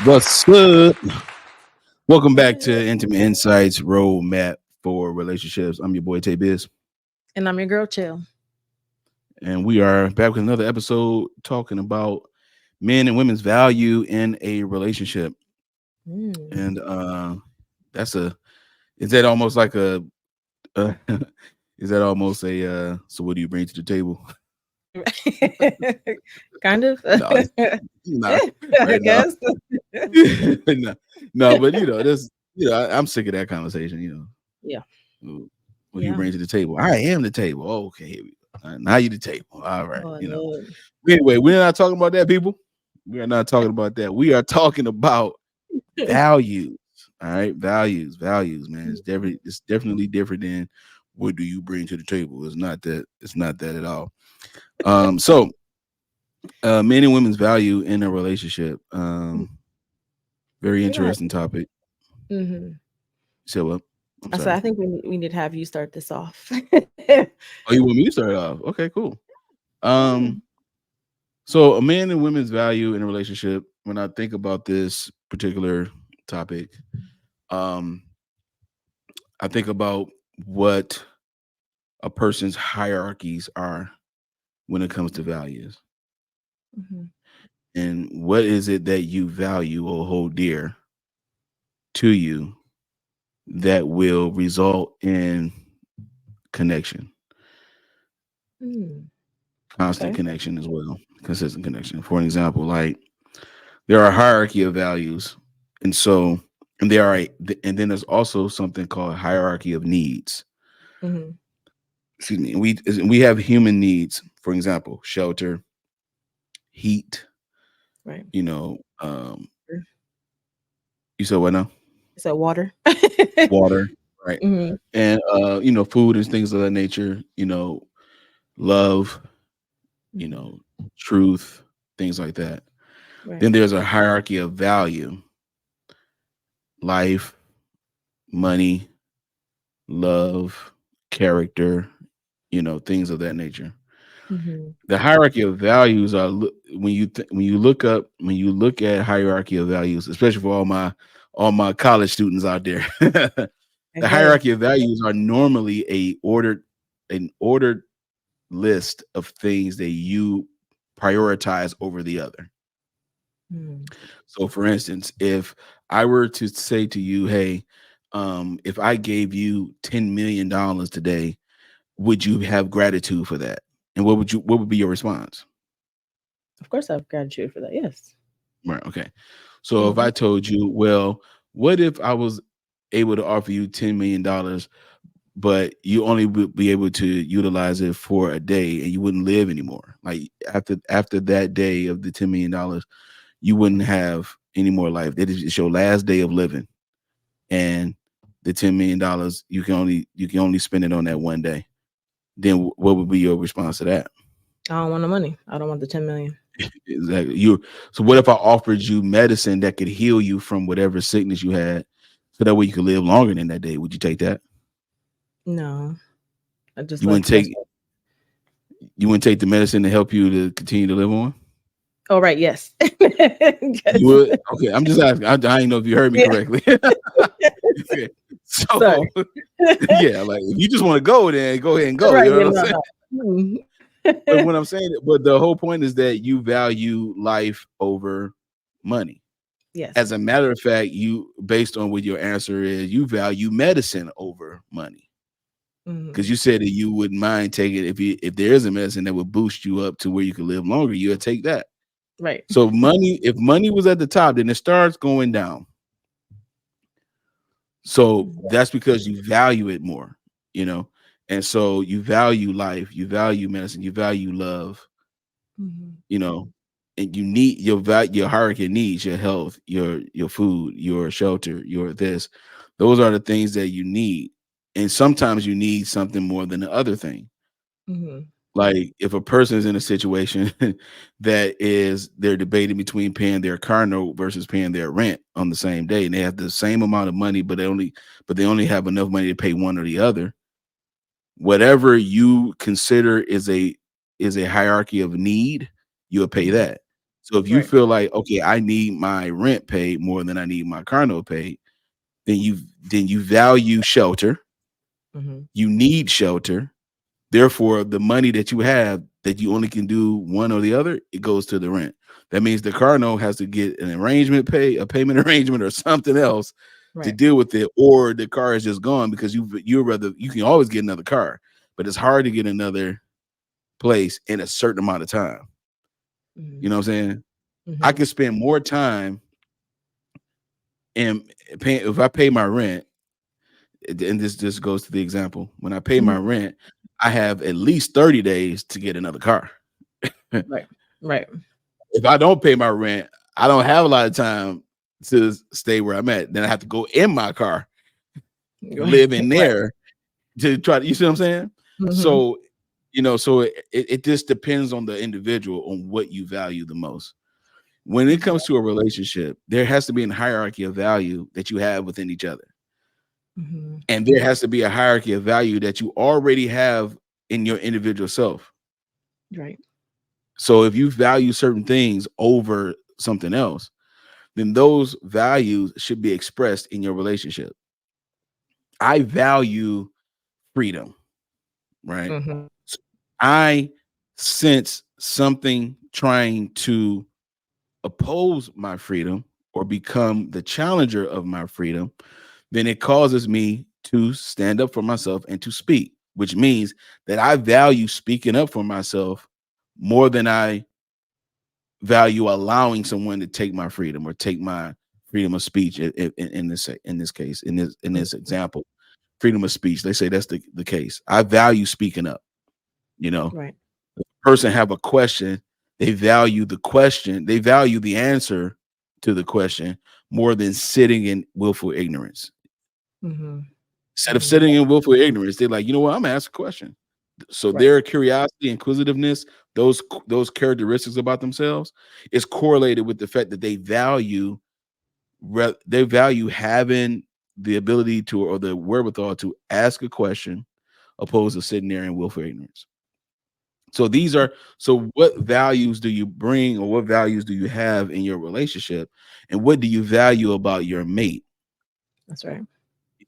What's up? Welcome back to What? Intimate Insights Roadmap for Relationships. I'm your boy Tay Biz, And I'm your girl, Chill. and we are back with another episode talking about men and women's value in a relationship. Mm. And that's a is that almost like a is that almost a so what do you bring to the table? Kind of. No, it's not I right now. guess. no, no, but this I'm sick of that conversation. Yeah. What do you Yeah. bring to the table? I am the table. Oh, okay, here we go. Now you the table. All right. Oh, Lord. Anyway, we're not talking about that, people. We are not talking about that. We are talking about values. All right, values, man. It's different. It's definitely different than what do you bring to the table. It's not that. It's not that at all. So men and women's value in a relationship. Very Yeah. interesting topic. hmm So, well, I'm I said, sorry. I think we need to have you start this off. Oh, you want me to start off? Okay, cool. Yeah. Um, So, a man and women's value in a relationship. When I think about this particular topic, um, I think about what a person's hierarchies are when it comes to values, hmm and what is it that you value or hold dear to you that will result in connection, Mm. constant Okay. connection as well, consistent connection. For an example, like there are a hierarchy of values, and so and there are and then there's also something called hierarchy of needs. hmm Excuse me. We have human needs, for example, shelter, heat. Right. You know, you said what now? Is that water? Water, right? hmm And food and things of that nature. Love. You hmm know, truth, things like that. Right. Then there's a hierarchy of value: life, money, love, character. Things of that nature. hmm The hierarchy of values are when you look at hierarchy of values, especially for all my college students out there. The Okay. hierarchy of values are normally an ordered list of things that you prioritize over the other. Mm. So for instance, if I were to say to you, hey, if I gave you $10 million today, would you have gratitude for that? And what would be your response? Of course, I've gratitude for that. Yes. Right. Okay. So if hmm I told you, well, what if I was able to offer you $10 million, but you only would be able to utilize it for a day and you wouldn't live anymore? Like after that day of the $10 million, you wouldn't have any more life. That is it's your last day of living, and the $10 million you can only spend it on that one day. Then what would be your response to that? I don't want the money. I don't want the 10 million. Exactly. So what if I offered you medicine that could heal you from whatever sickness you had, so that way you could live longer than that day? Would you take that? No, I just You like wouldn't that's. take you wouldn't take the medicine to help you to continue to live on? Oh, right. Yes. You Yes. would? Okay, I'm just asking. I didn't know if you heard me Yeah. correctly. Okay. So Sorry. yeah, like if you just want to go, then go ahead and go. Right. You know Yeah. what I'm No. saying? No. Mm. But what I'm saying, but the whole point is that you value life over money. Yes. As a matter of fact, you based on what your answer is, you value medicine over money. Because hmm you said that you wouldn't mind taking if there is a medicine that would boost you up to where you could live longer, you would take that. Right. So if money was at the top, then it starts going down. So that's because you value it more, you know. And so you value life, you value medicine, you value love, hmm you know, and you need your hierarchy of needs, your health, your food, your shelter, your this. Those are the things that you need. And sometimes you need something more than the other thing. hmm Like if a person is in a situation that is they're debating between paying their car note versus paying their rent on the same day, and they have the same amount of money, but they only have enough money to pay one or the other. Whatever you consider is a hierarchy of need, you'll pay hmm that. So if you Right. feel like, okay, I need my rent paid more than I need my car note paid, then you value shelter. Mhm. You need shelter. Therefore, the money that you have that you only can do one or the other, it goes to the rent. That means the car note has to get an arrangement pay, a payment arrangement, or something else to Right. deal with it, or the car is just gone because you can always get another car, but it's hard to get another place in a certain amount of time. You Mhm. know what I'm saying? I Mhm. can spend more time in paying if I pay my rent, and this just goes to the example. When I pay my Mhm. rent, I have at least 30 days to get another car. Right. Right. If I don't pay my rent, I don't have a lot of time to stay where I'm at. Then I have to go in my car and Right. live in Right. there to try to, you see what I'm saying? Mhm. So, so it just depends on the individual on what you value the most. When it comes to a relationship, there has to be a hierarchy of value that you have within each other. Mhm. And there has to be a hierarchy of value that you already have in your individual self. Right. So if you value certain things over something else, then those values should be expressed in your relationship. I value freedom, right? Mhm. So I sense something trying to oppose my freedom or become the challenger of my freedom, then it causes me to stand up for myself and to speak, which means that I value speaking up for myself more than I value allowing someone to take my freedom or take my freedom of speech in this case in this Mhm. example, freedom of speech. They say that's the case. I value speaking up. You know, Right. person have a question, they value the question, they value the answer to the question more than sitting in willful ignorance. Mhm. Instead of Mhm. sitting in willful ignorance, they're like, you know what, I'm gonna ask a question. So Right. their curiosity, inquisitiveness, those characteristics about themselves is correlated with the fact that they value having the ability to or the wherewithal to ask a question opposed to sitting there in willful ignorance. So what values do you bring or what values do you have in your relationship, and what do you value about your mate? That's right.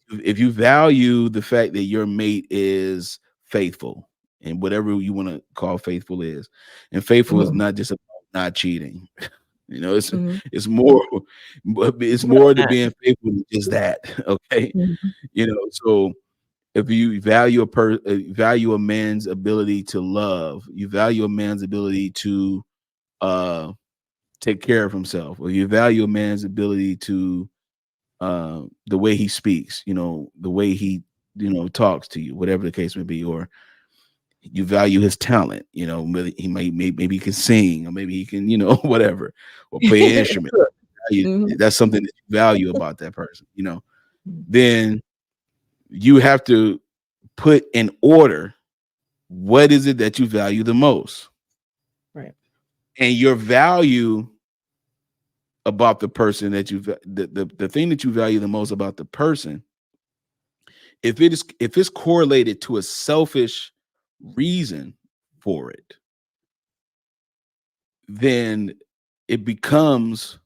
If you value the fact that your mate is faithful, and whatever you want to call faithful is, and faithful is Mhm. not just about not cheating. It's Mhm. it's more, but it's More than more to that. being faithful than just that. Okay, Mhm. so if you value a man's ability to love, you value a man's ability to uh take care of himself, or you value a man's ability to the way he speaks, the way he talks to you, whatever the case may be, or you value his talent, maybe maybe he can sing, or maybe he can whatever, or play an instrument. Sure. Mhm. That's something that you value about that person, Mhm. then you have to put in order what is it that you value the most, Right. and your value about the person that the thing that you value the most about the person, if it's correlated to a selfish reason for it, then it becomes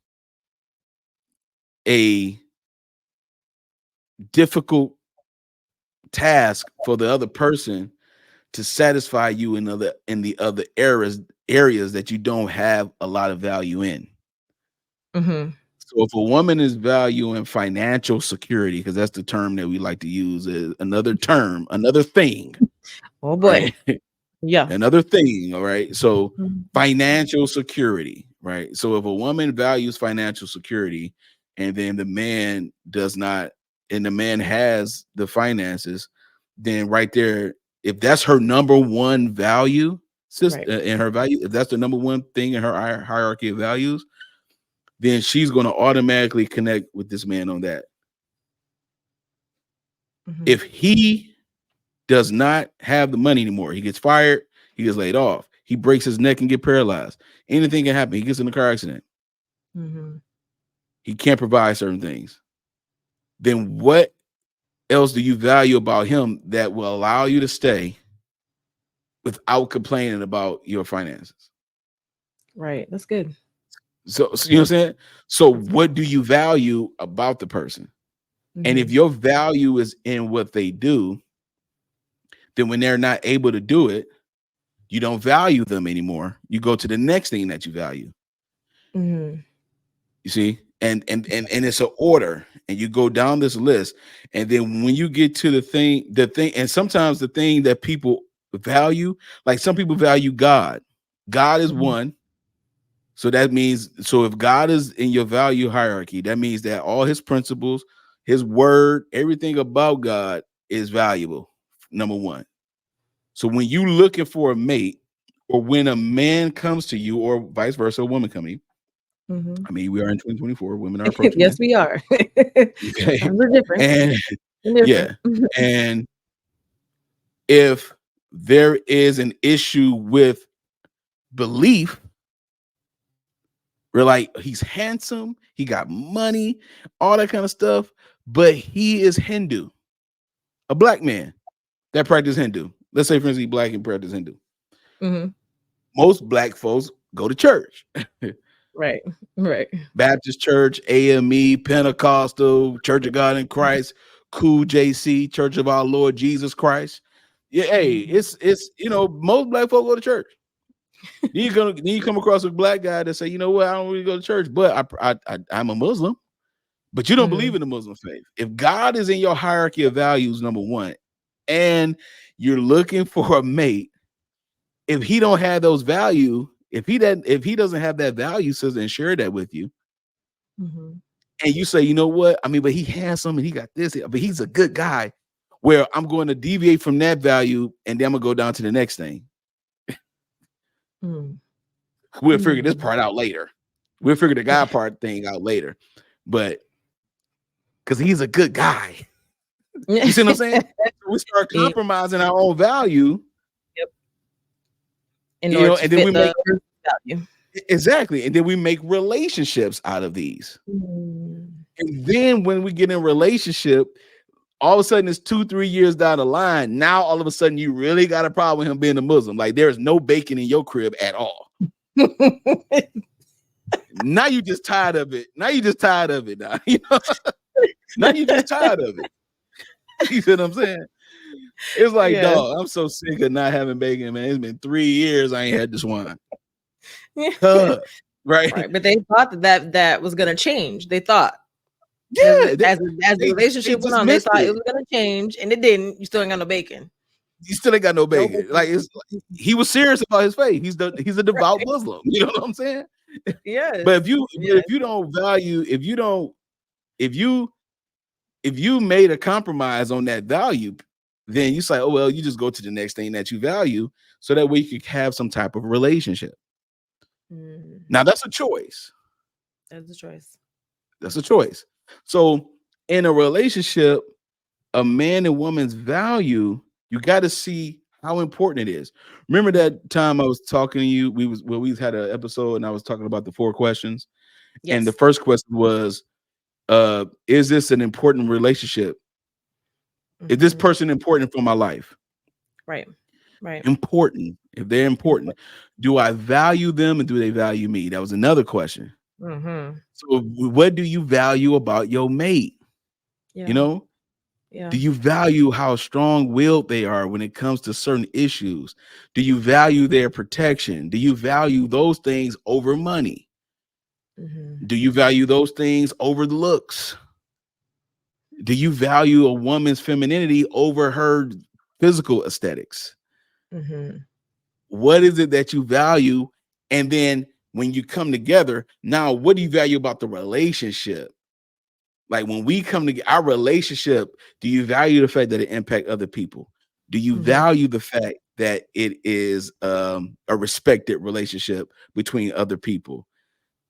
a difficult task for the other person to satisfy you in the other areas that you don't have a lot of value in. Mhm. So if a woman is valuing financial security, because that's the term that we like to use, is another term, another thing, Oh boy. right? Yeah. Another thing, all right? So Mhm. financial security, right? So if a woman values financial security and then the man does not, and the man has the finances, then right there, if that's her number one value Right. in her value, if that's the number one thing in her hierarchy of values, then she's going to automatically connect with this man on that. Mhm. If he does not have the money anymore, he gets fired, he gets laid off, he breaks his neck and get paralyzed, anything can happen, he gets in a car accident, Mhm. he can't provide certain things, then what else do you value about him that will allow you to stay without complaining about your finances? Right. That's good. So you know what I'm saying? So That's what real. do you value about the person? And if Mhm. your value is in what they do, then when they're not able to do it, you don't value them anymore. You go to the next thing that you value. Mhm. You see? And it's an order. And you go down this list. And then when you get to the thing, and sometimes the thing that people value, like some people value God. God is Mhm. one. So that means, so if God is in your value hierarchy, that means that all his principles, his word, everything about God is valuable. Number one. So when you looking for a mate, or when a man comes to you, or vice versa, a woman coming, Mhm. I mean, we are in 2024, women are approaching Yes, men. we are. Okay. Times are different. And Different. yeah. And if there is an issue with belief, we're like, he's handsome, he got money, all that kind of stuff, but he is Hindu, a black man that practice Hindu. Let's say, for instance, he's black and practice Hindu. Mhm. Most black folks go to church. Right. Right. Baptist Church, AME, Pentecostal, Church of God in Christ, Cool JC, Church of Our Lord Jesus Christ. Yeah, hey, Mhm. it's most black folk go to church. Then you come across a black guy that say, you know what, I don't really go to church, but I'm a Muslim. But you don't believe Mhm. in the Muslim faith. If God is in your hierarchy of values, number one, and you're looking for a mate, if he don't have those value, if he doesn't have that value system and share that with you, Mhm. and you say, you know what, I mean, but he handsome and he got this, but he's a good guy, where I'm going to deviate from that value, and then I'm gonna go down to the next thing. Mhm. We'll figure this Mhm. part out later. We'll figure the guy part thing out later, but because he's a good guy. You see what I'm saying? So we start Yep. compromising our own value, In order to and then fit we make the person's value. exactly, and then we make relationships out of these. Mm. And then when we get in relationship, all of a sudden it's 2-3 years down the line. Now all of a sudden you really got a problem with him being a Muslim. Like there is no bacon in your crib at all. Now you just tired of it. Now you just tired of it. Now now you just tired of it. You see what I'm saying? It's like, Yes. dog, I'm so sick of not having bacon, man. It's been 3 years I ain't had this wine. Huh, right? Right, but they thought that was gonna change. They thought Yeah, as the they relationship went just on, they missed thought it it. was gonna change, and it didn't. You still ain't got no bacon. You still ain't got no No bacon. bacon. Like it's he was serious about his faith. He's a devout Right. Muslim. You know what I'm saying? Yes. But if Yes. you don't value, if you if you made a compromise on that value, then you say, oh well, you just go to the next thing that you value, so that way you could have some type of relationship. Mm, Now that's a choice. that's a choice. That's a choice. So in a relationship, a man and woman's value, you got to see how important it is. Remember Mm, that time I was talking to you? We had an episode and I was talking about the 4 questions. And the yes. first question was, is this an important relationship? Is this Mhm. person important for my life? Right. Right. Important. If they're important, do I value them and do they value me? That was another question. Mhm. So what do you value about your mate? You Yeah. know, Yeah. do you value how strong-willed they are when it comes to certain issues? Do you value their protection? Do you value those things over money? Mhm. Do you value those things over the looks? Do you value a woman's femininity over her physical aesthetics? Mhm. What is it that you value? And then when you come together, now what do you value about the relationship? Like when we come to our relationship, do you value the fact that it impact other people? Do you Mhm. value the fact that it is a respected relationship between other people?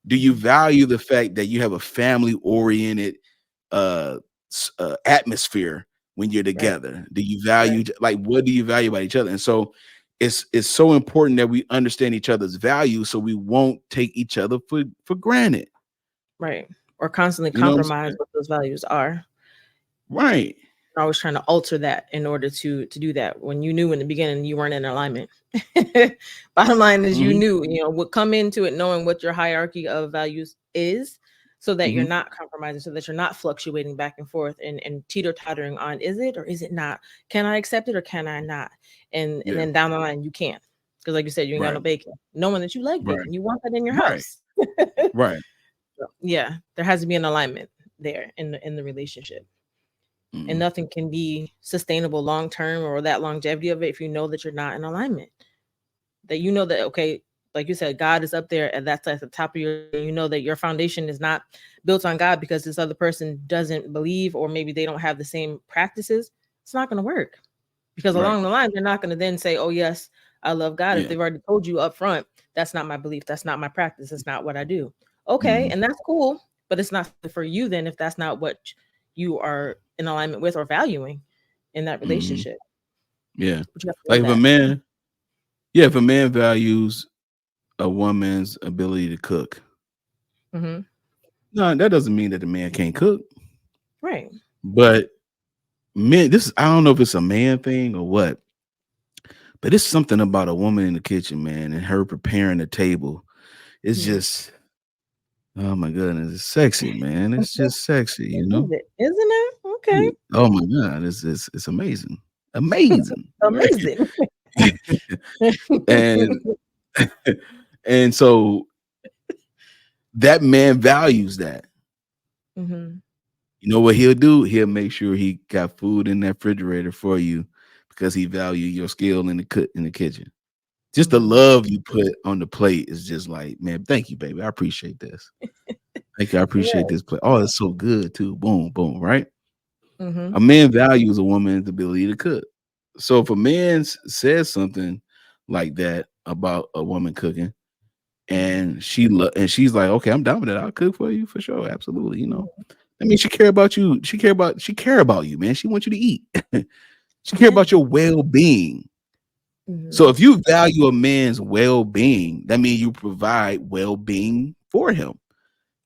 Do you Mhm. value the fact that you have a family oriented atmosphere when you're Right. together? Do you Right. value, like, what do you value about each other? And so it's so important that we understand each other's value so we won't take each other for granted. Right. Or constantly You know what I'm compromise saying? what those values are. Right. always trying to alter that in order to do that when you knew in the beginning you weren't in alignment. Bottom line is you Hmm. knew, would come into it knowing what your hierarchy of values is, so that you're Hmm. not compromising, so that you're not fluctuating back and forth and teeter-tottering on, is it or is it not? Can I accept it or can I not? And Yeah. then down the line you can't. Because like you said, you ain't got no Right. bacon. Knowing that you like Right. bacon, you want that in your Right. house. Right. So, yeah, there has to be an alignment there in the relationship. And Mm. nothing can be sustainable long term, or that longevity of it, if you know that you're not in alignment. That you know that, okay, like you said, God is up there and that's at the top of you know that your foundation is not built on God because this other person doesn't believe, or maybe they don't have the same practices. It's not going to work, because Right. along the line they're not going to then say, oh yes, I love God, if Yeah. they've already told you up front, that's not my belief, that's not my practice, that's not what I do. Okay, Mm. and that's cool, but it's not for you then, if that's not what you are in alignment with or valuing in that Mm. relationship. Yeah. But you have to know Like if a that. man, yeah, if a man values a woman's ability to cook, Hmm. no, that doesn't mean that the man can't cook. Right. But men, I don't know if it's a man thing or what, but it's something about a woman in the kitchen, man, and her preparing the table. It's Mhm. just, oh my goodness, it's sexy, man. It's just sexy, Is it? Isn't it? Okay. Mm. Oh my god, it's amazing, amazing, right? Amazing. and and so that man values that. Hmm. You know what he'll do? He'll make sure he got food in that refrigerator for you because he value your skill in the cook in the kitchen. Just the Hmm. love you put on the plate is just like, man, thank you, baby. I appreciate this. Thank you. I appreciate Yeah. this plate. Oh, it's so good too. Boom, boom, right? Hmm. A man values a woman's ability to cook. So if a man says something like that about a woman cooking, Hmm. and she's like, okay, I'm down with that. I'll cook for you for sure, absolutely. That means she care about you. She care about you, man. She wants you to eat. She care Yeah. about your well being. So Hmm. if you value a man's well being, that means you provide well being for him,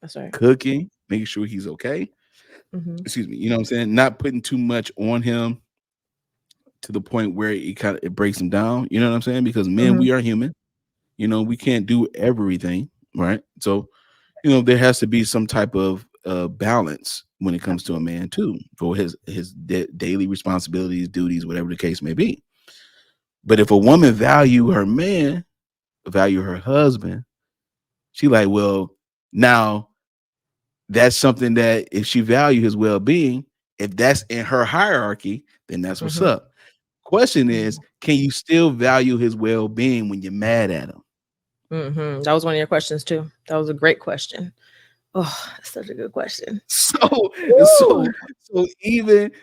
That's right. cooking, making sure he's okay. Hmm. Excuse me. You know what I'm saying? Not putting too much on him to the point where it breaks him down. You know what I'm saying? Because men, Hmm. we are human. We can't do everything, right? So there has to be some type of balance when it comes to a Absolutely. man too, for his daily responsibilities, duties, whatever the case may be. But if a woman value her husband, she like, well, now that's something that if she value his well being, if that's in her hierarchy, then that's what's Hmm. up. Question is, Hmm. can you still value his well being when you're mad at him? Hmm. That was one of your questions too. That was a great question. Oh, that's such a good question. So Woo!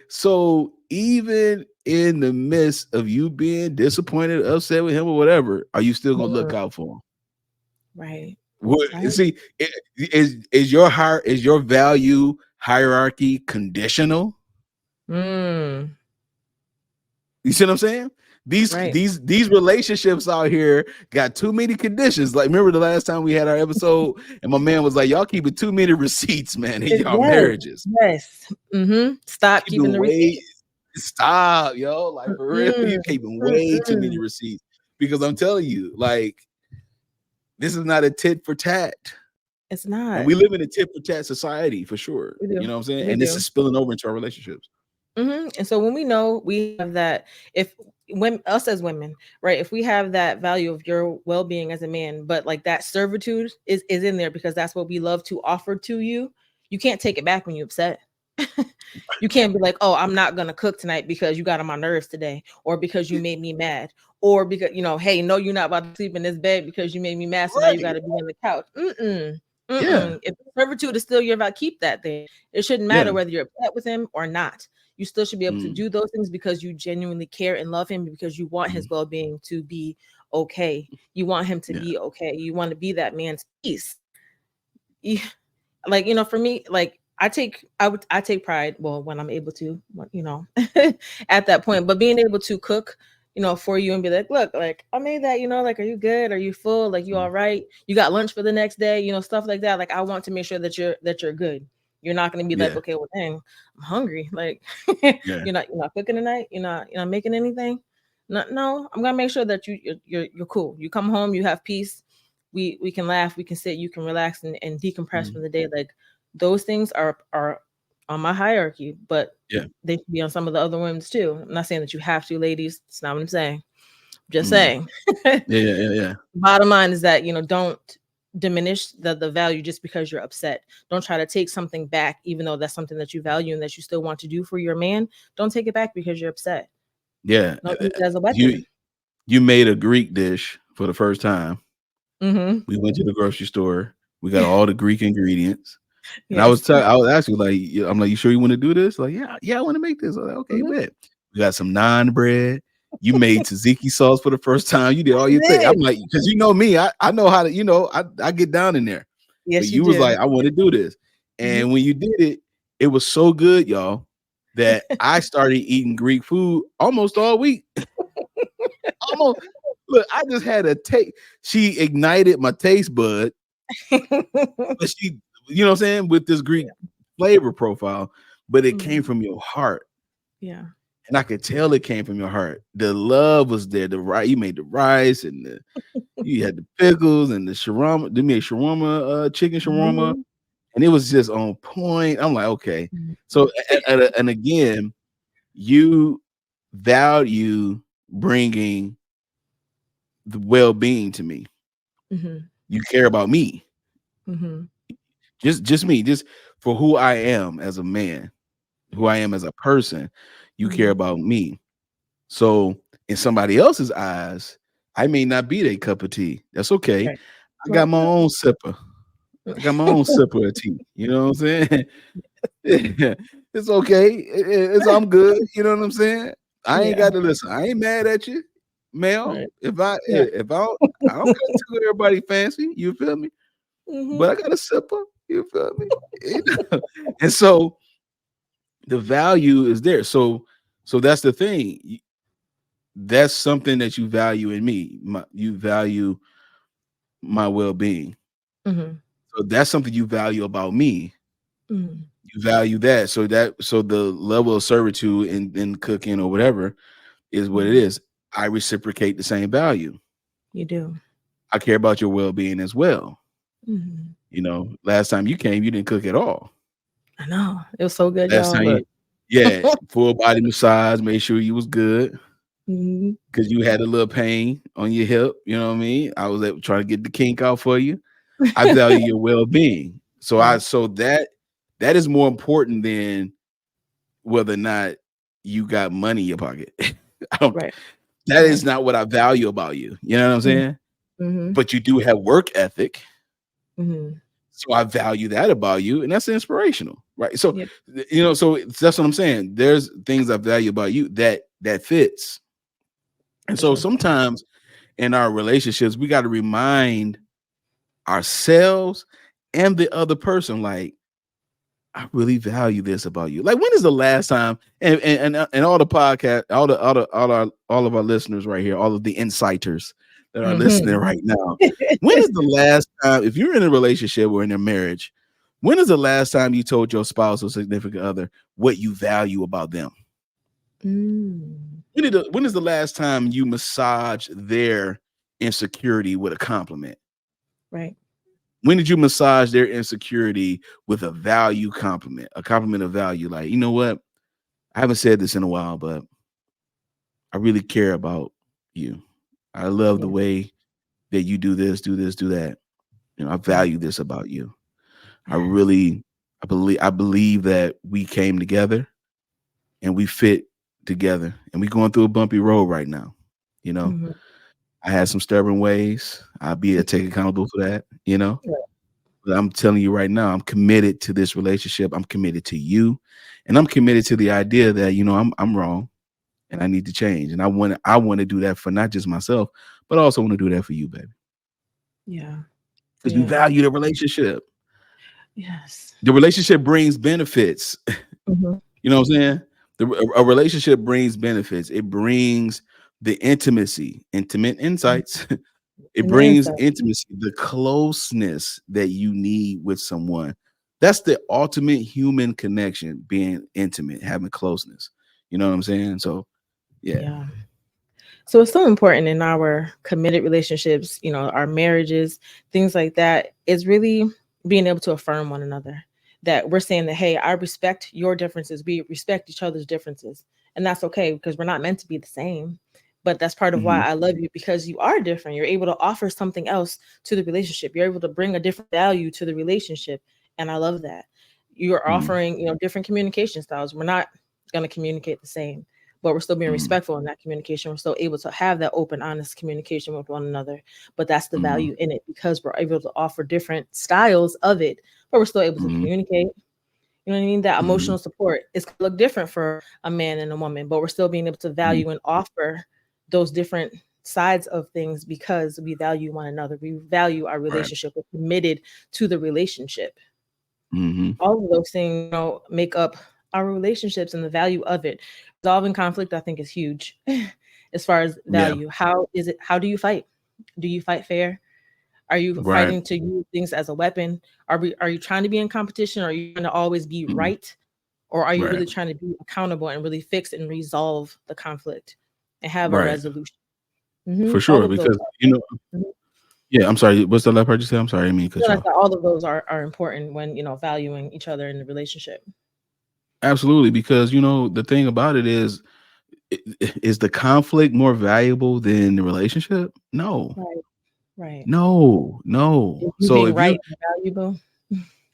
so even in the midst of you being disappointed, upset with him or whatever, are you still gonna look Mhm. out for him? Right. What, Right. see, is your value hierarchy conditional? Mm. You see what I'm saying? These Right. these these relationships out here got too many conditions. Like, remember the last time we had our episode, and my man was like, "Y'all keeping too many receipts, man, in y'all Yes. marriages. Yes. Stop keeping Keeping the way receipts. Stop, yo. Like, for real, Mm-mm. you keeping way too many Mm-mm. receipts. Because I'm telling you, like, this is not a tit for tat. It's And not. we live in a tit for tat society for sure. We You do. know what I'm saying? We And this do. is spilling over into our relationships. And so when we know we have that, if when us as women, right, if we have that value of your well-being as a man, but like that servitude is in there because that's what we love to offer to you, you can't take it back when you're upset. You can't be like, oh, I'm not gonna cook tonight because you got on my nerves today, or because you made me mad, or because hey, no, you're not about to sleep in this bed because you made me mad, so now you got Right. to be on the couch. Mm-mm. Yeah. Mm-mm. If servitude is still your about, keep that there. It shouldn't matter Yeah. whether you're upset with him or not. You still should be able to Mm, do those things because you genuinely care and love him, because you want his mm, well-being to be okay. You want him to yeah. be okay. You want to be that man's peace. You- like, for me, like I take pride, well, when I'm able to, at that point, but being able to cook, for you and be like, look, like I made that, like, are you good, are you full, like, you Mm, all right, you got lunch for the next day, stuff like that. Like, I want to make sure that you're good. You're not going to be like, Yeah. okay, well, dang, I'm hungry. Like, Yeah. you're not cooking tonight. You're not making anything. No, no. I'm gonna make sure that you're cool. You come home, you have peace. We can laugh, we can sit, you can relax and decompress Mhm. from the day. Like those things are on my hierarchy, but Yeah. they should be on some of the other women's too. I'm not saying that you have to, ladies. It's not what I'm saying. Just Mm. saying. Yeah, yeah, yeah, yeah. Bottom line is that don't diminish the value just because you're upset. Don't try to take something back, even though that's something that you value and that you still want to do for your man. Don't take it back because you're upset. Yeah. Don't use it as a You weapon. you made a Greek dish for the first time. Mm-hmm. We went to the grocery store. We got all the Greek ingredients. And Yes. I was asking like, I'm like, you sure you want to do this? Like, yeah, yeah, I want to make this. I'm like, okay, Mm-hmm. bet. We got some naan bread. You made tzatziki sauce for the first time. You did all I your thing. did. I'm like, because you know me, I know how to, I get down in there. But Yes, you you was do. like, I want to do this. Mm-hmm. And when you did it, it was so good, y'all, that I started eating Greek food almost all week. Almost. Look, I just had a taste. She ignited my taste bud, but she, you know what I'm saying, with this Greek Yeah. flavor profile, but it came Mm-hmm. from your heart. Yeah. And I could tell it came from your heart. The love was there. The rice, you made the rice and you had the pickles and the shawarma. They made shawarma, chicken shawarma, Mm-hmm. and it was just on point. I'm like, okay. Mm-hmm. So, and again, you value bringing the well-being to me. Mm-hmm. You care about me, Mm-hmm. just me, just for who I am as a man, who I Yes. am as a person. You care Mm-hmm. about me. So in somebody else's eyes, I may not be their cup of tea. That's okay. Right. I got Right. my own sipper. I got my own sipper of tea. You know what I'm saying? Yeah, it's okay. I'm good. You know what I'm saying? I ain't Yeah. got to listen. I ain't mad at you, Mel. Right. Right. If I don't got to do everybody fancy. You feel me? Mm-hmm. But I got a sipper. You feel me? You know? And so the value is there. So that's the thing. That's something that you value in me. You value my well-being. Mm-hmm. So that's something you value about me. Mm-hmm. You value that. So the level of servitude in cooking or whatever is what it Mm-hmm. is. I reciprocate the same value. You do. I care about your well-being as well. Mm-hmm. Last time you came, you didn't cook at all. I know. It was so good, Last y'all. time Look. yeah, full body massage, made sure you was good Mm-hmm. because you had a little pain on your hip. You know what I mean? I was able to try to get the kink out for you. I value your well-being. Right. So that is more important than whether or not you got money in your pocket. I don't Right. that Right. is not what I value about you. You know what I'm saying? Mm-hmm. But you do have work ethic. Mm-hmm. So I value that about you, and that's inspirational, right? So Yep. so that's what I'm saying. There's things I value about you that fits. And For so sure. sometimes in our relationships, we got to remind ourselves and the other person, like, I really value this about you. Like, when is the last time? And all the podcast, all of our listeners right here, all of the insighters that are listening Mm-hmm. right now. When is the last time, if you're in a relationship or in a marriage, when is the last time you told your spouse or significant other what you value about them? Mm. When is the last time you massage their insecurity with a compliment? Right. When did you massage their insecurity with a value compliment, a compliment of value? Like, you know what? I haven't said this in a while, but I really care about you. I love the Yeah. way that you do this, do this, do that. I Yeah. value this about you. I Yes. really, I believe that we came together and we fit together, and we going through a bumpy road right now. You know, Mm-hmm. I had some stubborn ways. I'll be a take accountable for that. Right. But I'm telling you right now, I'm committed to this relationship. I'm committed to you, and I'm committed to the idea that I'm wrong and I need to change. And I want to do that for not just myself, but I also want to do that for you, baby, Yeah. because we Yeah. value the relationship. Yes. The relationship brings benefits. Mm-hmm. You know what I'm saying? A relationship brings benefits. It brings the intimacy, intimate insights. It And the brings inside. intimacy, the closeness that you need with someone, That's the ultimate human connection, being intimate, having closeness. You know what I'm saying? So yeah. Yeah. So it's so important in our committed relationships, our marriages, things like that. Is really being able to affirm one another. That we're saying that, hey, I respect your differences. We respect each other's differences. And that's okay because we're not meant to be the same. But that's part of why Hmm. I love you, because you are different. You're able to offer something else to the relationship. You're able to bring a different value to the relationship. And I love that. You're Hmm. offering, different communication styles. We're not going to communicate the same, but we're still being Hmm. respectful in that communication. We're still able to have that open, honest communication with one another. But that's the Hmm. value in it, because we're able to offer different styles of it, but we're still able to Hmm. communicate. You know what I mean? That Hmm. emotional support is going to look different for a man and a woman, but we're still being able to value and offer those different sides of things because we value one another. We value our Right. relationship. We're committed to the relationship. Hmm. All of those things, make up our relationships and the value of it. Resolving conflict, I think, is huge as far as Yeah. value. How do you fight? Do you fight fair? Are you Right. fighting to use things as a weapon? Are you trying to be in competition, or are you trying to always be Hmm. right? Or are you Right. really trying to be accountable and really fix and resolve the conflict and have a Right. resolution? For All sure. of those Because are. Mhm. yeah. I'm sorry. What's the last part you said? I'm sorry. I didn't mean to cut Feel you like off. that all of those are important when valuing each other in the relationship. Absolutely. Because the thing about it is the conflict more valuable than the relationship? No. Right. Right. No. No. Is you So being if right you and valuable?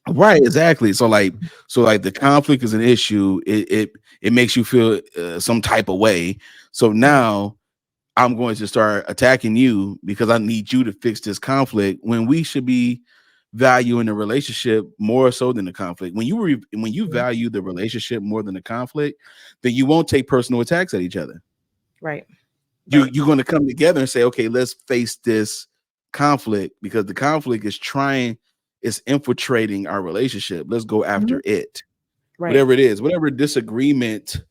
right, exactly. So like the conflict is an issue. It makes you feel some type of way. So Right. now I'm going to start attacking you because I need you to fix this conflict when we should be valuing the relationship more so than the conflict. When you Mhm. value the relationship more than the conflict, then you won't take personal attacks at each other. Right. Right. You're going to come together and say, okay, let's face this conflict because the conflict is infiltrating our relationship. Let's go Mhm. after it. Right. Whatever it is, whatever disagreement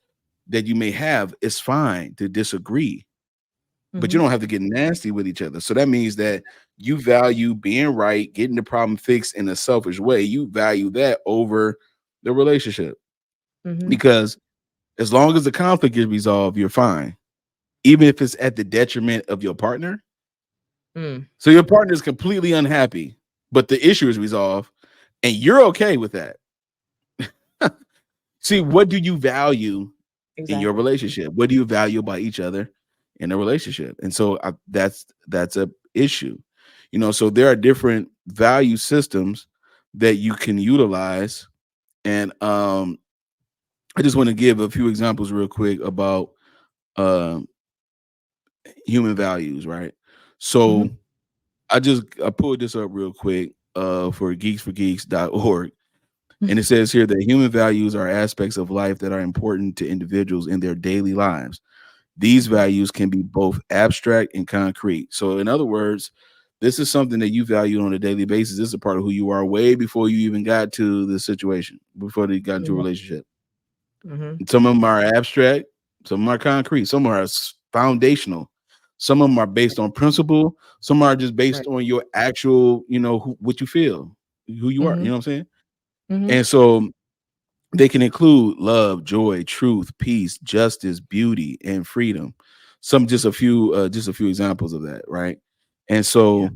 that you may have, it's fine to disagree, but you Mhm. don't have to get nasty with each other. So that means that you value being right, getting the problem fixed in a selfish way. You value that over the relationship Mhm. because as long as the conflict is resolved, you're fine, even if it's at the detriment of your partner. Mm. So your partner is completely unhappy, but the issue is resolved, and you're okay with that. See, what do you value in your Exactly. relationship? What do you value about each other in a relationship? And so that's a issue. So there are different value systems that you can utilize. And I just want to give a few examples real quick about um human values, right? So Mhm. I pulled this up real quick for geeksforgeeks.org. And it says here that human values are aspects of life that are important to individuals in their daily lives. These Mhm. values can be both abstract and concrete. So, in other words, this is something that you value on a daily basis. This is a part of who you are way before you even got to the situation, before you got into a Mhm. relationship. Mhm. Some of them are abstract, some of them are concrete, some are foundational, some of them are based on principle, some are just based Right. on your actual, what you feel, who you are. You Mhm. know what I'm saying? Mhm. And so they can include love, joy, truth, peace, justice, beauty, and freedom. Some just a few examples of that, right? And Yeah. so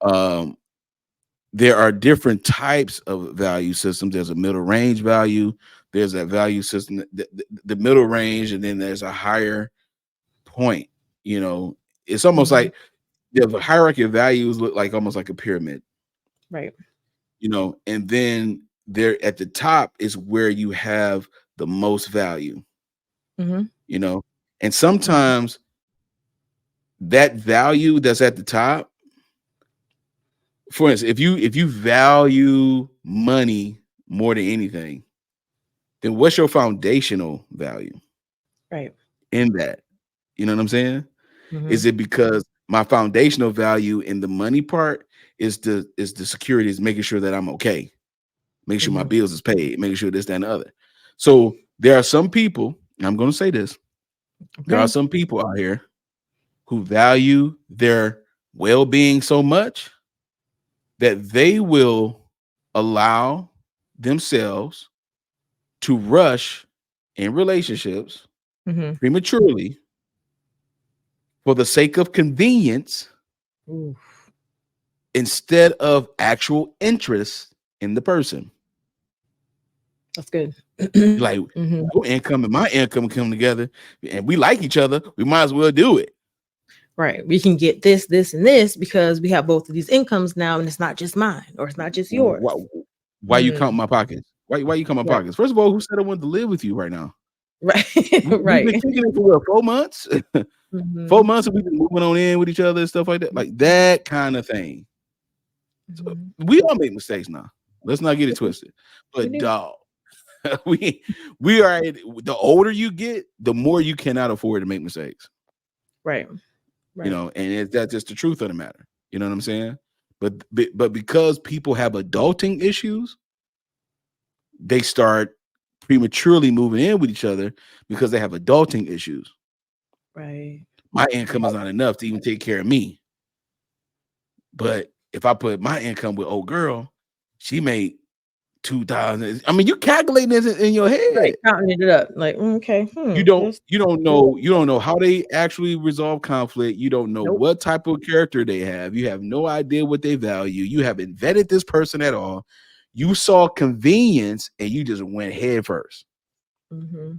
um there are different types of value systems. There's a middle range value, there's that value system, the middle range, and then there's a higher point. You know, it's almost Mhm. like the hierarchy of values look like almost like a pyramid, Right. and then there at the top is where you have the most value, Mhm. you know. And Mhm. sometimes that value that's at the top, for instance, if you value money more than anything, then what's your foundational value Right. in that? You know what I'm saying? Is Mhm. it because my foundational value in the money part is the security, is making sure that I'm okay, make sure my Mhm. bills is paid, making sure this, that, and the other. So there are some people, and I'm gonna say this, there are Okay. some people out here who value their well-being so much that they will allow themselves to rush in relationships Mm-hmm. prematurely for the sake of convenience Ooh, instead of actual interest in the person. that's good. Like Mm-hmm. your income and my income come together and we like each other, we might as well do it. Right. We can get this, this, and this because we have both of these incomes now, and it's not just mine or it's not just Why, yours. why you count Mm, my pockets? Why you count my right. pockets? First of all, who said I wanted to live with you right now? Right. We've been Right. kicking it for what, 4 months? Four Mm-hmm. months and we've been moving on in with each other and stuff like that. Like that kind of thing. So Mm-hmm. we all make mistakes now. Let's not get it twisted. We But do. dog, we are the older you get, the more you cannot afford to make mistakes. Right. Right. And that's just the truth of the matter. You know what I'm saying? But because people have adulting issues, they start prematurely moving in with each other because they have adulting issues. Right. My income Right. is not enough to even take care of me. But if I put my income with old girl, she made 2,000. I mean, you calculating this in your Right. head. Counting it up. Like, okay. You don't This. you don't know you don't know how they actually resolve conflict. You don't know Nope. what type of character they have. You have no idea what they value. You haven't vetted this person at all. You saw convenience and you just went head first. Mm-hmm.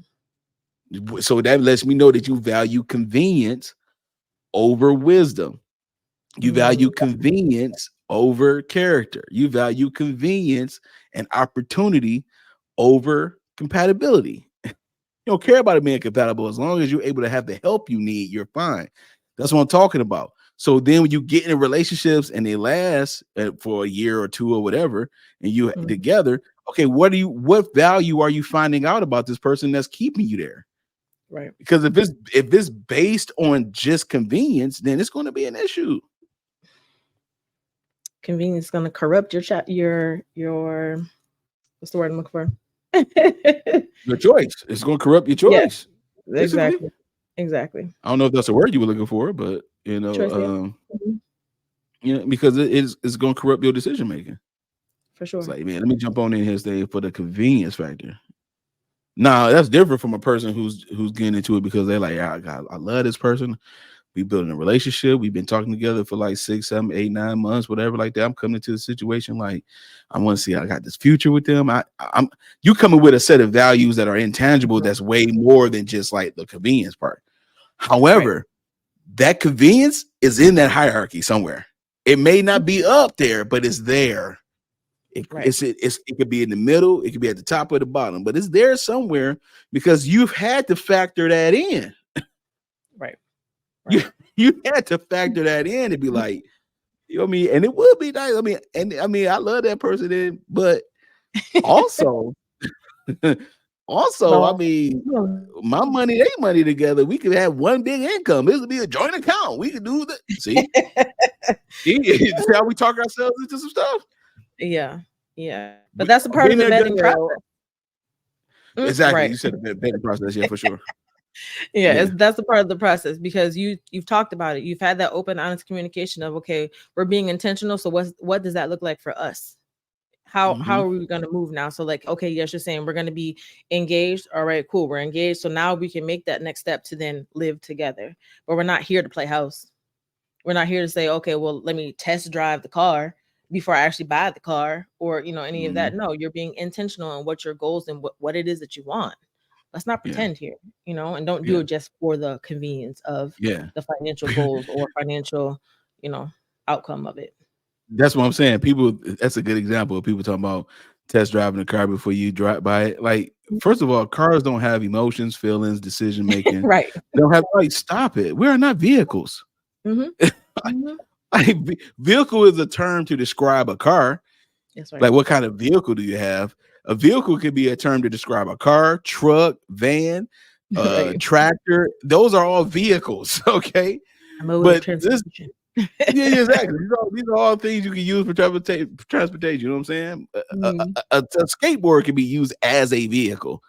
So that lets me know that you value convenience over wisdom. You Mm-hmm. value convenience over character. You value convenience and opportunity over compatibility. You don't care about it being compatible as long as you're able to have the help you need. You're fine. That's what I'm talking about. So then, when you get in relationships and they last for a year or two or whatever, and you Mm-hmm. together, okay, what value are you finding out about this person that's keeping you there? Right. Because if it's based on just convenience, then it's going to be an issue. Convenience is gonna corrupt your chat. Your what's the word I'm looking for? Your choice. It's going to corrupt your Yeah. choice. Basically, Exactly. Exactly. I don't know if that's a word you were looking for, but Choice. Yeah. Mhm. because it's going to corrupt your decision making. For It's sure. like, man, let me jump on in here today for the convenience factor. Now that's different from a person who's getting into it because they're like, yeah, I love this person. We building a relationship. We've been talking together for like 6, 7, 8, 9 months, whatever like that. I'm coming into the situation like I want to see I got this future with them. I'm you coming with a set of values that are intangible. Mhm. That's way more than just like the convenience part. Right. However, that convenience is in that hierarchy somewhere. It may not be up there, but it's there. Right. It could be in the middle, it could be at the top or the bottom, but it's there somewhere because you've had to factor that in. Right. You Right. you had to factor that in to be like, you know what I mean? And it would be nice. I love that person in, but also, also, I But mean, my money, they money together. We could have one big income. This would be a joint account. We could do that. See, see how we talk ourselves into some stuff. yeah. Yeah. But that's a part of Been the there, done vetting that. process. Exactly. Right. You said the betting process, yeah, for sure. Yeah, Yeah. that's a part of the process because you've talked about it. You've had that open, honest communication of okay, we're being intentional. So what does that look like for us? How Hmm. are we going to move now? So like, okay, yes, you're saying we're going to be engaged. All right, cool, we're engaged. So now we can make that next step to then live together. But we're not here to play house. We're not here to say, okay, well, let me test drive the car before I actually buy the car or any of Hmm. that. No, you're being intentional on what your goals and what it is that you want. Let's not Yeah. pretend here, and don't do Yeah. it just for the convenience of Yeah. the financial goals or financial, you know, outcome of it. That's what I'm saying. People, that's a good example of people talking about test driving a car before you drive by it. Like, first of all, cars don't have emotions, feelings, decision making. Right. They don't have like stop it. We are not vehicles. Hmm. Hmm. Like vehicle is a term to describe a car. That's right. Like, what kind of vehicle do you have? A vehicle could be a term to describe a car, truck, van, Right. tractor. Those are all vehicles, okay? A mode of But this, transportation. yeah, exactly. These are all things you can use for transportation. You know what I'm saying? Hmm. A skateboard can be used as a vehicle.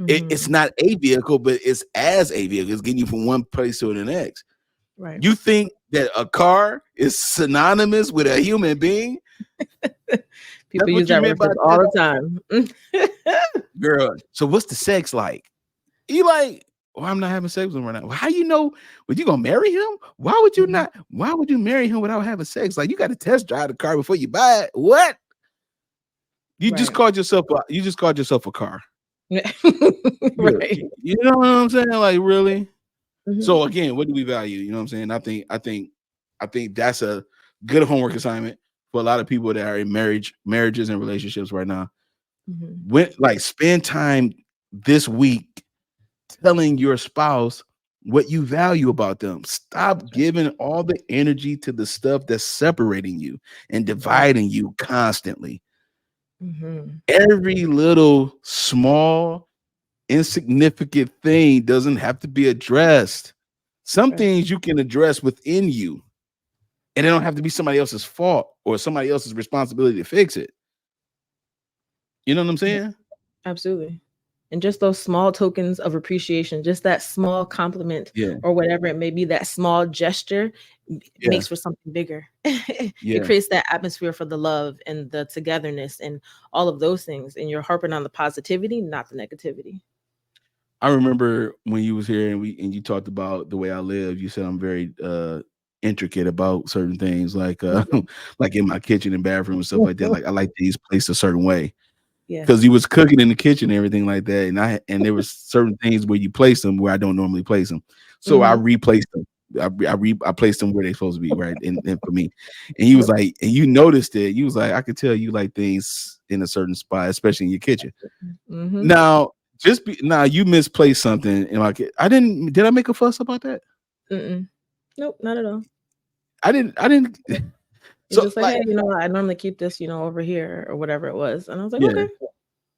It's Hmm. not a vehicle, but it's as a vehicle. It's getting you from one place to the next. Right. You think that a car is synonymous with a human being? People That's use what you that meant by reference all the time. girl. So what's the sex like? You like, well, I'm not having sex with him right now. Well, how you know? Would you gonna marry him? Why would you Mhm. not? Why would you marry him without having sex? Like you got to test drive the car before you buy it. What? You just Right. called yourself a you just called yourself a car. Right. You know what I'm saying? Like really? Mhm. So again, what do we value? You know what I'm saying? I think that's a good homework assignment for a lot of people that are in marriages and relationships right now. Mhm. When like spend time this week telling your spouse what you value about them. Stop Right. giving all the energy to the stuff that's separating you and Right. dividing you constantly. Mhm. Every little small insignificant thing doesn't have to be addressed. Some Right. things you can address within you, and it don't have to be somebody else's fault or somebody else's responsibility to fix it. You know what I'm Yeah. saying? Absolutely. And just those small tokens of appreciation, just that small compliment Yeah, or whatever it may be, that small gesture yeah, makes for something bigger. It yeah. creates that atmosphere for the love and the togetherness and all of those things. And you're harping on the positivity, not the negativity. I remember when you was here and you talked about the way I live. You said I'm very intricate about certain things, like Mhm. like in my kitchen and bathroom and stuff like that. Like I like these placed a certain way because Yes. he was cooking in the kitchen and everything like that. And there was certain things where you place them where I don't normally place them, so I Hmm. replaced them. I placed them where they're supposed to be, right? And for me, and he was Yep. like, and you noticed it. You was like, I could tell you like things in a certain spot, especially in your kitchen. Hmm. Now, now you misplaced something in my kid. I didn't. Did I make a fuss about that? Mm-mm. Nope, not at all. I didn't. I didn't. He's So just like, like, hey, I normally keep this, over here or whatever it was. And I was like, yeah. okay.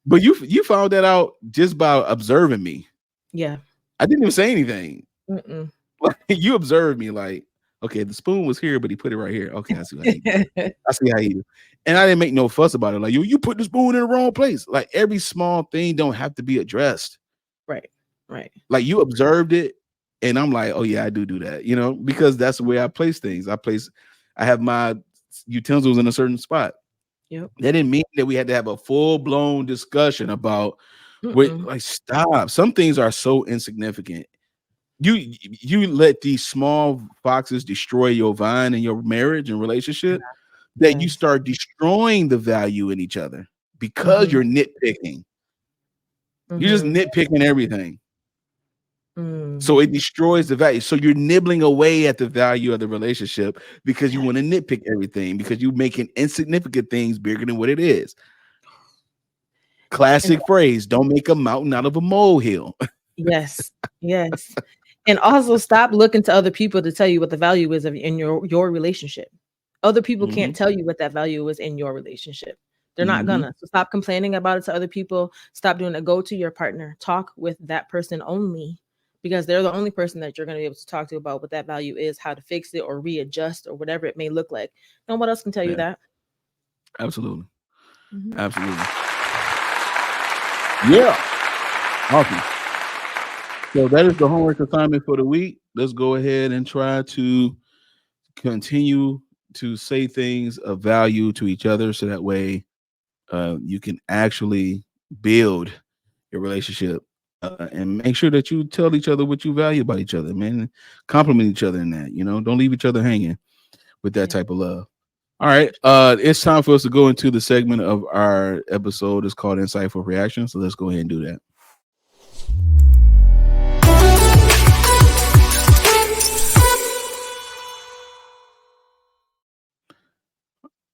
But you found that out just by observing me. Yeah. I didn't even say anything. Mm-mm. Like you observed me. Like, okay, the spoon was here, but he put it right here. Okay, I see how you do. I see how you do. And I didn't make no fuss about it. Like you put the spoon in the wrong place. Like every small thing don't have to be addressed. Right. Right. Like you observed it, and I'm like, oh yeah, I do that, because that's the way I place things. I have my utensils in a certain spot. Yep. That didn't mean that we had to have a full blown discussion about what. Mm-mm. Like, stop. Some things are so insignificant. You let these small foxes destroy your vine and your marriage and relationship that you Yes. start destroying the value in each other because Mm-hmm. you're nitpicking. You're just Mm-hmm. nitpicking everything. Mm. So it destroys the value. So you're nibbling away at the value of the relationship because you want to nitpick everything because you're making insignificant things bigger than what it is. And Classic phrase, don't make a mountain out of a molehill. yes, yes. And also stop looking to other people to tell you what the value is in your relationship. Other people Hmm. can't tell you what that value is in your relationship. They're not Hmm. gonna. So stop complaining about it to other people. Stop doing it. Go to your partner. Talk with that person only because they're the only person that you're going to be able to talk to about what that value is, how to fix it or readjust or whatever it may look like. No one else can tell you Yeah, that. absolutely. Mhm. Absolutely. Yeah. Awesome. So that is the homework assignment for the week. Let's go ahead and try to continue to say things of value to each other so that way you can actually build your relationship and make sure that you tell each other what you value about each other, man. Compliment each other in that, don't leave each other hanging with that Yeah. type of love. All right. It's time for us to go into the segment of our episode. It's called Insightful Reaction. So let's go ahead and do that.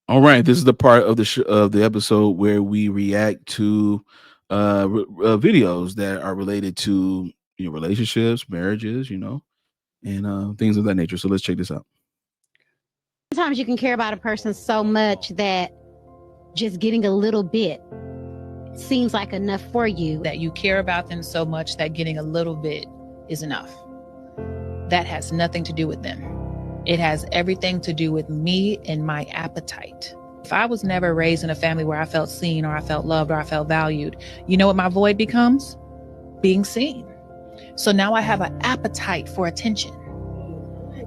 All right, this is the part of the episode where we react to videos that are related to relationships, marriages, and things of that nature. So let's check this out. Sometimes you can care about a person so much that just getting a little bit seems like enough for you. That you care about them so much that getting a little bit is enough. That has nothing to do with them. It has everything to do with me and my appetite. If I was never raised in a family where I felt seen or I felt loved or I felt valued, you know what my void becomes? Being seen. So now I have an appetite for attention.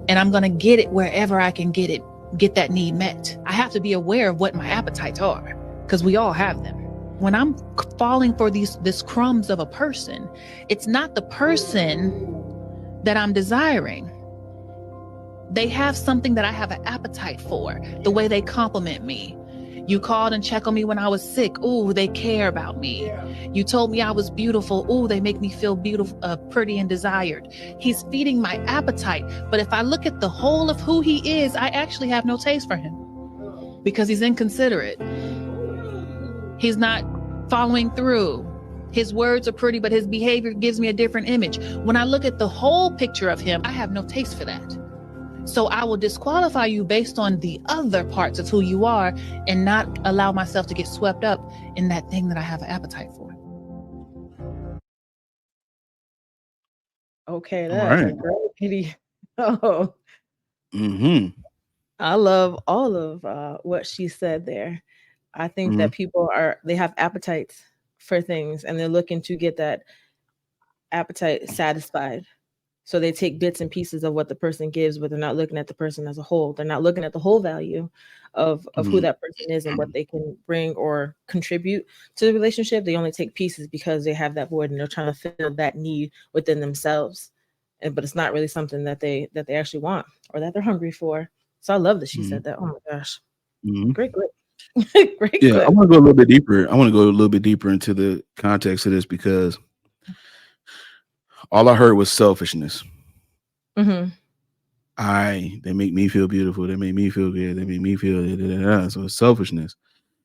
And I'm going to get it wherever I can get it get that need met. I have to be aware of what my appetites are, because we all have them. When I'm falling for this crumbs of a person, it's not the person that I'm desiring. They have something that I have an appetite for, the way they compliment me. You called and checked on me when I was sick. Ooh, they care about me. You told me I was beautiful. Ooh, they make me feel beautiful, pretty and desired. He's feeding my appetite. But if I look at the whole of who he is, I actually have no taste for him because he's inconsiderate. He's not following through. His words are pretty, but his behavior gives me a different image. When I look at the whole picture of him, I have no taste for that. So I will disqualify you based on the other parts of who you are and not allow myself to get swept up in that thing that I have an appetite for. Okay, All that's a right. great video. Oh, Mm-hmm. I love all of what she said there. I think Mm-hmm. that they have appetites for things and they're looking to get that appetite satisfied. So they take bits and pieces of what the person gives, but they're not looking at the person as a whole. They're not looking at the whole value of who that person is and what they can bring or contribute to the relationship. They only take pieces because they have that void and they're trying to fill that need within themselves. But it's not really something that they actually want or that they're hungry for. So I love that she Mm-hmm. said that. Oh my gosh. Mm-hmm. Great clip. Great Yeah, I clip. want to go a little bit deeper. I want to go a little bit deeper into the context of this because all I heard was selfishness. Mm-hmm. They make me feel beautiful. They make me feel good. They make me feel da, da, da, da. So it's selfishness.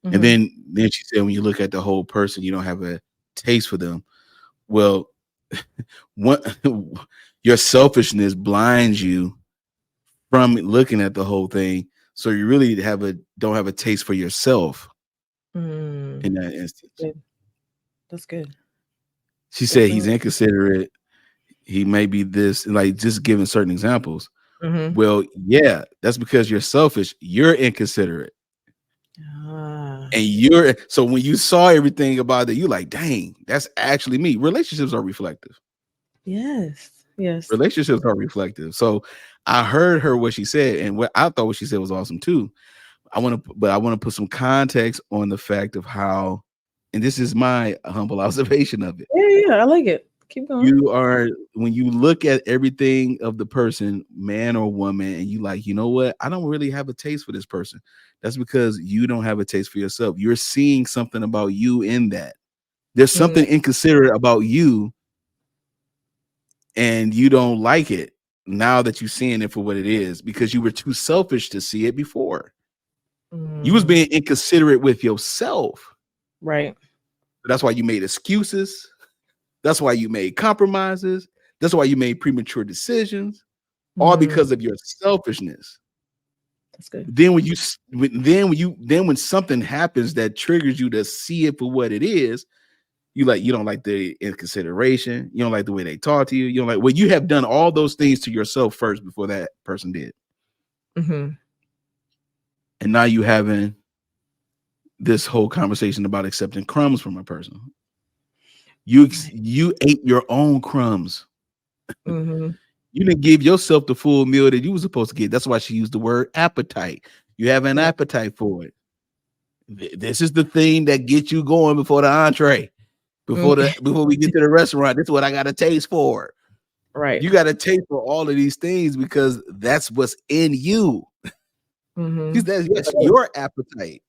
And Mm-hmm. then she said, when you look at the whole person, you don't have a taste for them. Well, what your selfishness blinds you from looking at the whole thing. So you really don't have a taste for yourself Mm, in that instance. good. That's good. She said he's Definitely. inconsiderate. He may be this, like just giving certain examples. Mm-hmm. Well, yeah, that's because you're selfish. You're inconsiderate. Ah, And so when you saw everything about it, you like, dang, that's actually me. Relationships are reflective. yes. Yes. Relationships are reflective. So I heard her what she said, and what she said was awesome too. I want to put some context on the fact of how, and this is my humble observation of it. Yeah. I like it. Keep going. When you look at everything of the person, man or woman, and you like, you know what? I don't really have a taste for this person. That's because you don't have a taste for yourself. You're seeing something about you in that. There's Mm, something inconsiderate about you, and you don't like it now that you're seeing it for what it is because you were too selfish to see it before. You was mhm. being inconsiderate with yourself. Right. That's why you made excuses. That's why you made compromises. That's why you made premature decisions, all Mm, because of your selfishness. that's good. Then when something happens that triggers you to see it for what it is, you don't like the inconsideration. You don't like the way they talk to you. You don't like, well, you have done all those things to yourself first before that person did. Mm-hmm. And now you having this whole conversation about accepting crumbs from a person. You ate your own crumbs. Mm-hmm. You didn't give yourself the full meal that you were supposed to get. That's why she used the word appetite. You have an Right. appetite for it. This is the thing that gets you going before the entree. Before Okay. we get to the restaurant, this is what I got a taste for. Right. You got a taste for all of these things because that's what's in you. Mm-hmm. That's your appetite.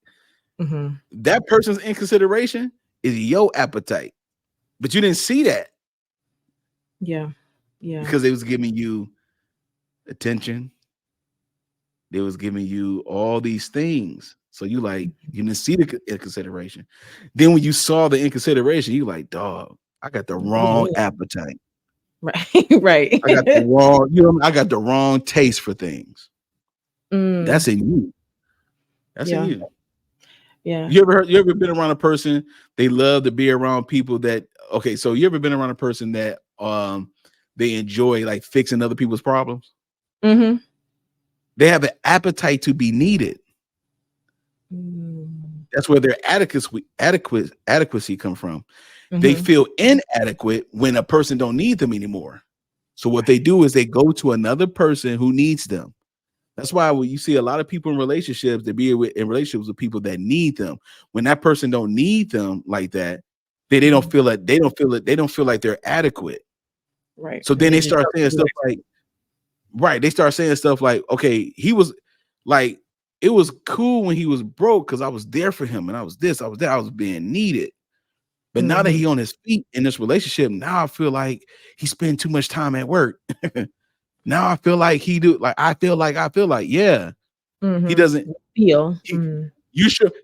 Mm-hmm. That person's inconsideration is your appetite, but you didn't see that Yeah. Yeah. because they was giving you attention. They was giving you all these things. So you didn't see the inconsideration. Then when you saw the inconsideration, you like, dog, I got the Oh wrong man. appetite. Right. Right. I got the wrong, I got the wrong taste for things. Mm, That's in you. That's in yeah. you. Yeah. You ever been around a person, they love to be around people that, okay, so you ever been around a person that they enjoy like fixing other people's problems? Mm-hmm. They have an appetite to be needed. Mm, That's where their adequacy come from. They mm-hmm. feel inadequate when a person don't need them anymore. So what they do is they go to another person who needs them. That's why when you see a lot of people in relationships, they be in relationships with people that need them. When that person don't need them like that, they don't feel like they don't feel like they're adequate. Right. So And then they they just start don't saying do stuff it. like, right, they start saying stuff like, okay, he was like, it was cool when he was broke because I was there for him and I was this, I was that, I was being needed. But now that he on his feet in this relationship, now I feel like he spend too much time at work. Now I feel like I feel like, yeah, he doesn't. Feel. He,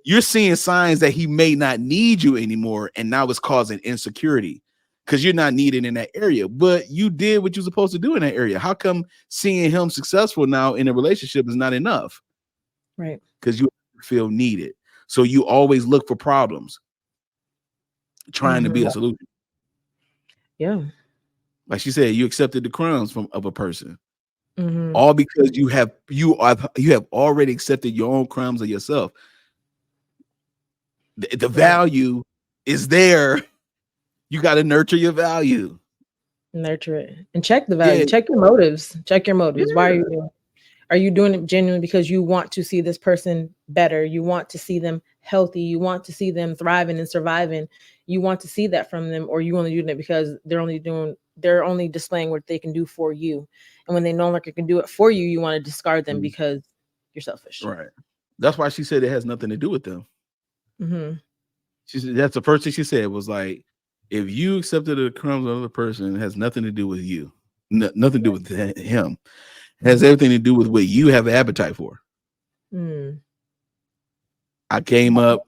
you're seeing signs that he may not need you anymore, and now it's causing insecurity because you're not needed in that area. But you did what you're supposed to do in that area. How come seeing him successful now in a relationship is not enough? Right. Because you feel needed. So you always look for problems, trying to be a solution. Yeah. Like she said, you accepted the crumbs of a person. Mm-hmm. All because you have already accepted your own crumbs of yourself. The value is there. You got to nurture your value. Nurture it and check the value. Yeah, Check your motives. Check your motives. Why yeah. are you doing it genuinely because you want to see this person better? You want to see them healthy. You want to see them thriving and surviving. You want to see that from them, or you only doing it because they're only displaying what they can do for you. And when they no longer can do it for you, you want to discard them because you're selfish. Right. That's why she said it has nothing to do with them. Mm-hmm. She said that's the first thing she said was like, if you accepted the crumbs of another person, it has nothing to do with you. Nothing to do with him. It has everything to do with what you have an appetite for. Mm. I came up,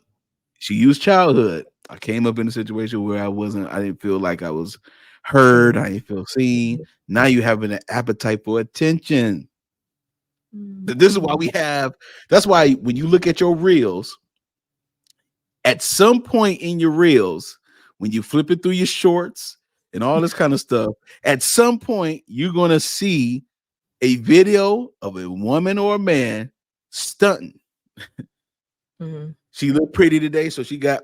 she used childhood. I came up in a situation where I didn't feel like I was heard. I didn't feel seen. Now you have an appetite for attention. This is why that's why when you look at your reels, at some point in your reels, when you flip it through your shorts and all this kind of stuff, at some point you're going to see a video of a woman or a man stunting. She looked pretty today, so she got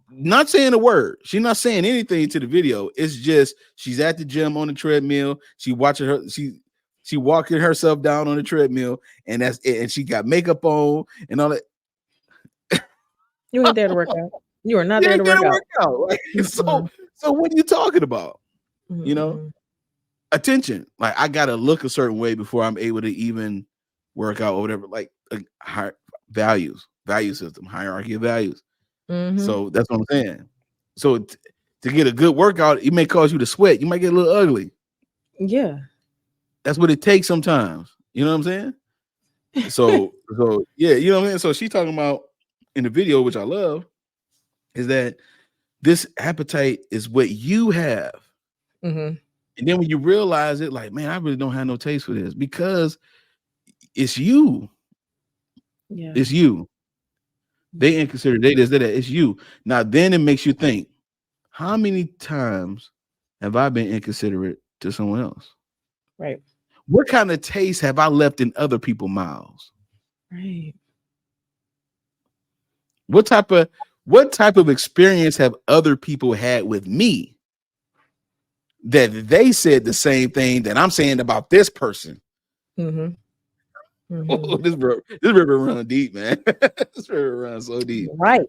not saying a word. She's not saying anything to the video. It's just she's at the gym on the treadmill. She walking herself down on the treadmill, and that's it. And she got makeup on and all that. You ain't there to work out. You are not there to work out. Like, so what are you talking about? You know, attention. Like I gotta look a certain way before I'm able to even work out or whatever. Like high value system, hierarchy of values. So that's what I'm saying. So to get a good workout, it may cause you to sweat. You might get a little ugly. Yeah. That's what it takes sometimes. You know what I'm saying? So yeah, you know what I mean? So she talking about in the video, which I love, is that this appetite is what you have. And then when you realize it, like, man, I really don't have no taste for this because it's you. Yeah. It's you. They inconsiderate. They this, that. It's you. Now, then it makes you think, how many times have I been inconsiderate to someone else? Right. What kind of taste have I left in other people's mouths? Right. What type of experience have other people had with me that they said the same thing that I'm saying about this person? Oh, this river run deep, man. This river runs so deep. Right.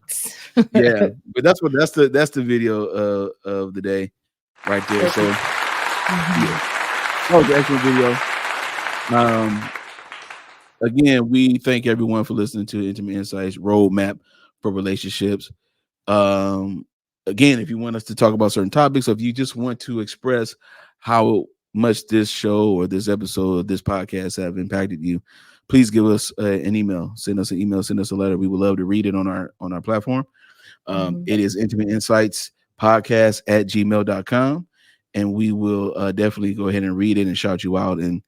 Yeah, but that's the video of the day right there. So yeah, that was an excellent video. Again, we thank everyone for listening to Intimate Insights Roadmap for Relationships. Again, if you want us to talk about certain topics, or if you just want to express how much this show or this episode of this podcast have impacted you, please give us an email. Send us an email. Send us a letter. We would love to read it on our platform. It is Intimate Insights Podcast at gmail.com. And we will definitely go ahead and read it and shout you out and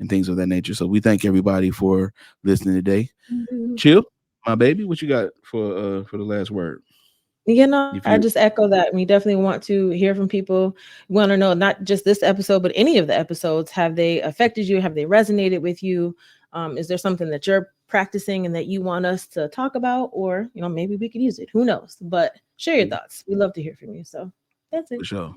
things of that nature. So we thank everybody for listening today. Chill, my baby, what you got for the last word? You know, I just echo that. We definitely want to hear from people. We want to know not just this episode, but any of the episodes. Have they affected you? Have they resonated with you? Is there something that you're practicing and that you want us to talk about? Or, you know, maybe we could use it. Who knows? But share your thoughts. We love to hear from you. So that's it. For sure.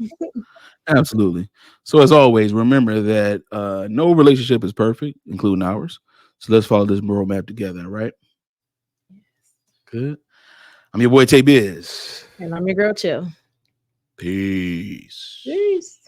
Absolutely. So as always, remember that no relationship is perfect, including ours. So let's follow this moral map together, all right? Good. I'm your boy Tay Biz. And I'm your girl Chill. Peace. Peace.